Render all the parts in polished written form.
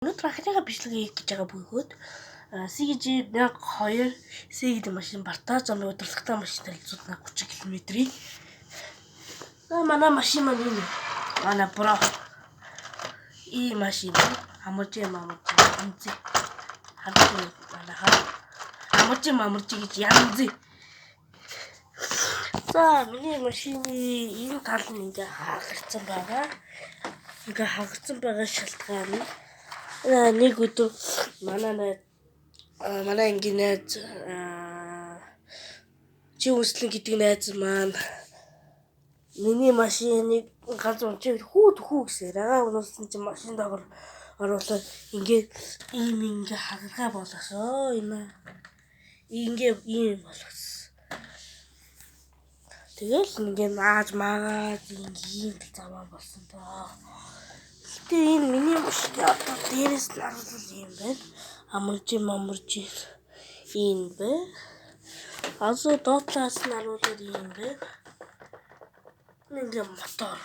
Өнөөдөр анхныхаа бичлэгээ хийж байгаа бөгөөд CG 1002 CG машин бартаа зам удирдлагатай машин танилцуулна 30 км-ийг. Манай машин маань энэ. Манай бро. И машин амарч амарч хардаг манайхаа амарч гэж янз. За миний машины энэ тал нь ингээ хагарсан байгаа. Ингээ хагарсан байгаа шалтгаан нь нэг өдөр манай ангийн найз чи үслэн гэдэг найз маань миний машиныг ганц унчиг хүү гэсээр өнөөсөн чи машин доогор оруулаад ингээ хагаргаа болгосоо ийм болгосон. Тэгэл ингээ мааж ийм заваа болсон доо. Гэтэ энэ миний машин одоо дээрээс нь харуулсан юм байна. Амарч ийм байна. Also доотлаас нь харуулаад ийм байна. Ингээ мотор.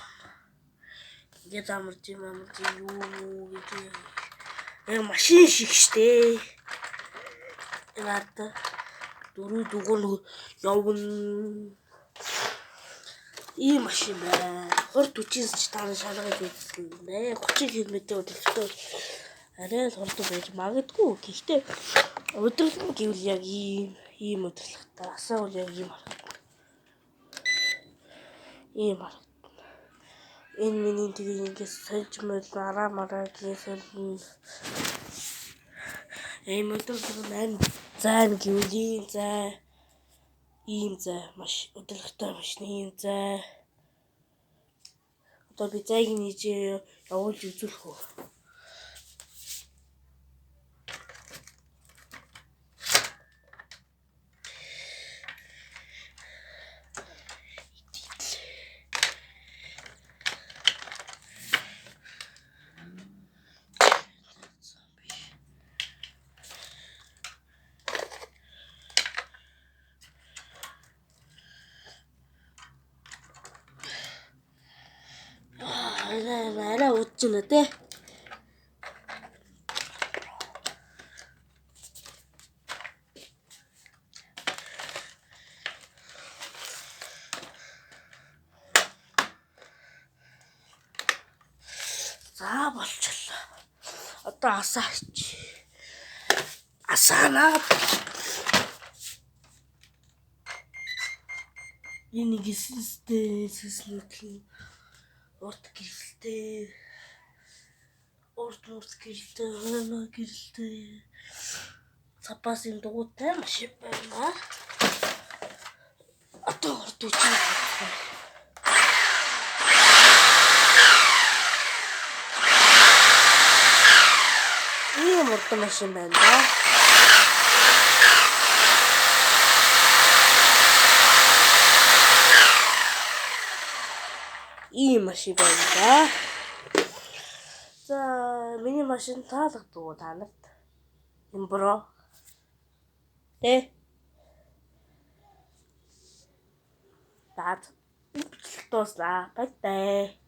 Ингээ амарч юу гэдэг машин шиг штэ. Яарда дөрөв дугуй явна. Ийм машин байна. 20-40 ч таараа шалгаж үзсэн бэ. 30 км удирдахтай арай л хурд байж магадгүй. Гэхдээ удирдах гэвэл яг ийм удирдахтай. Асаавал яг ийм харагдана. Ийм харагдана. Энэ миний тэгээ ингээс сольж мөл араа гэсэн ийм удирдах маань зайн гэвэл ийм зай маш удирдахтай машин ийм зай. Одоо би зайг нээж явуулж үзүүлэх үү. Арай удаж байна те. За болчихлоо. Одоо асаач. Асаана. Энэ гэсэлтэй урт гэрэлтэй цапаас юм дугуйтай машин байна. Одоо урт үчиг. Ийм урт машин байна. Ийм машин байна. За миний машин таалагдав танарт. Энэ бро. Тэ. Таад. Тууслаа. Баяртай.